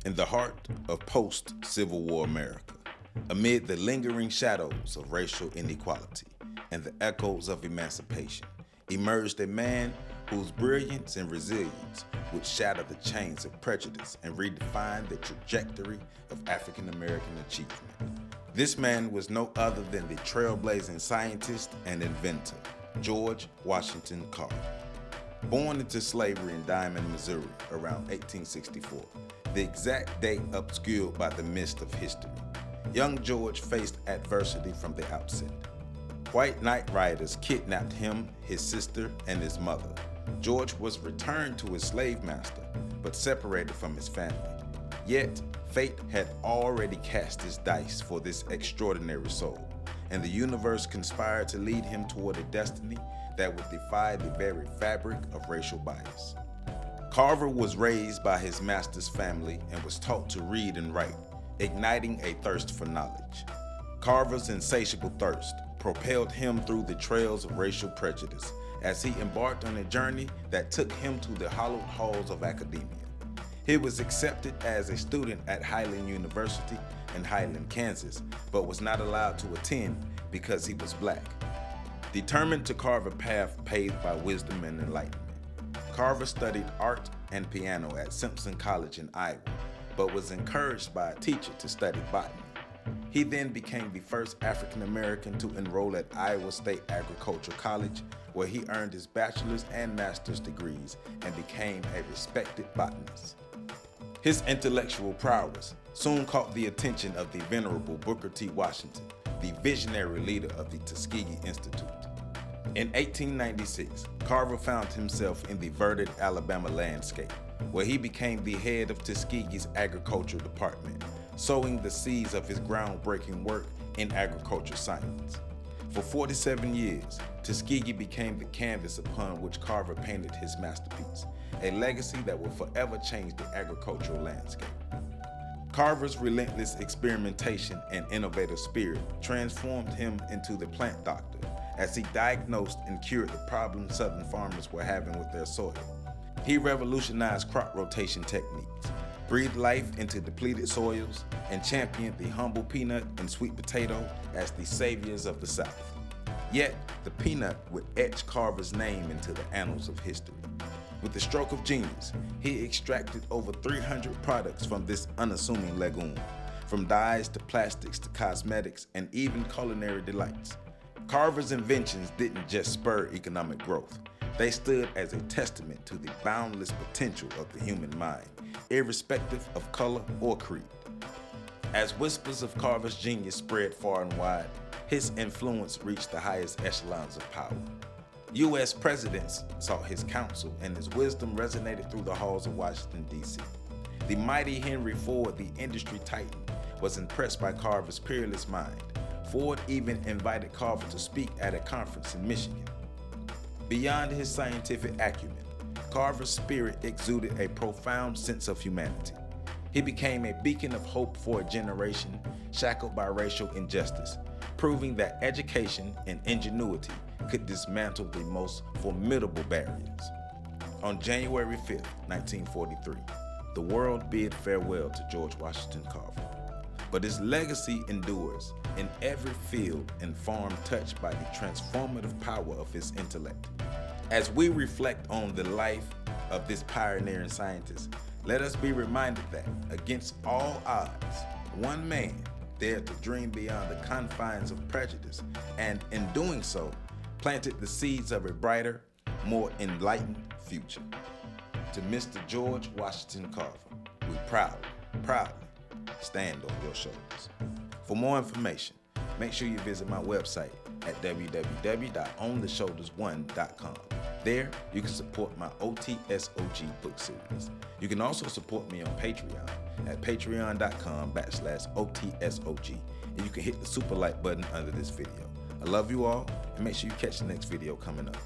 In the heart of post-Civil War America, amid the lingering shadows of racial inequality and the echoes of emancipation, emerged a man whose brilliance and resilience would shatter the chains of prejudice and redefine the trajectory of African American achievement. This man was no other than the trailblazing scientist and inventor, George Washington Carver. Born into slavery in Diamond, Missouri around 1864, the exact date obscured by the mist of history, young George faced adversity from the outset. White night riders kidnapped him, his sister, and his mother. George was returned to his slave master, but separated from his family. Yet, fate had already cast its dice for this extraordinary soul, and the universe conspired to lead him toward a destiny that would defy the very fabric of racial bias. Carver was raised by his master's family and was taught to read and write, igniting a thirst for knowledge. Carver's insatiable thirst propelled him through the trails of racial prejudice as he embarked on a journey that took him to the hallowed halls of academia. He was accepted as a student at Highland University in Highland, Kansas, but was not allowed to attend because he was black. Determined to carve a path paved by wisdom and enlightenment, Carver studied art and piano at Simpson College in Iowa, but was encouraged by a teacher to study botany. He then became the first African American to enroll at Iowa State Agricultural College, where he earned his bachelor's and master's degrees and became a respected botanist. His intellectual prowess soon caught the attention of the venerable Booker T. Washington, the visionary leader of the Tuskegee Institute. In 1896, Carver found himself in the verdant Alabama landscape, where he became the head of Tuskegee's agriculture department, sowing the seeds of his groundbreaking work in agriculture science. For 47 years, Tuskegee became the canvas upon which Carver painted his masterpiece, a legacy that will forever change the agricultural landscape. Carver's relentless experimentation and innovative spirit transformed him into the plant doctor as he diagnosed and cured the problems Southern farmers were having with their soil. He revolutionized crop rotation techniques, breathed life into depleted soils, and championed the humble peanut and sweet potato as the saviors of the South. Yet, the peanut would etch Carver's name into the annals of history. With the stroke of genius, he extracted over 300 products from this unassuming legume, from dyes to plastics to cosmetics and even culinary delights. Carver's inventions didn't just spur economic growth. They stood as a testament to the boundless potential of the human mind, irrespective of color or creed. As whispers of Carver's genius spread far and wide, his influence reached the highest echelons of power. U.S. presidents sought his counsel, and his wisdom resonated through the halls of Washington, D.C. The mighty Henry Ford, the industry titan, was impressed by Carver's peerless mind. Ford even invited Carver to speak at a conference in Michigan. Beyond his scientific acumen, Carver's spirit exuded a profound sense of humanity. He became a beacon of hope for a generation shackled by racial injustice, proving that education and ingenuity could dismantle the most formidable barriers. On January 5, 1943, the world bid farewell to George Washington Carver. But his legacy endures in every field and farm touched by the transformative power of his intellect. As we reflect on the life of this pioneering scientist, let us be reminded that, against all odds, one man dared to dream beyond the confines of prejudice, and in doing so, planted the seeds of a brighter, more enlightened future. To Mr. George Washington Carver, we proudly stand on your shoulders. For more information, make sure you visit my website at www.ontheshoulders1.com. There, you can support my OTSOG book series. You can also support me on Patreon at patreon.com/OTSOG, and you can hit the super like button under this video. I love you all, and make sure you catch the next video coming up.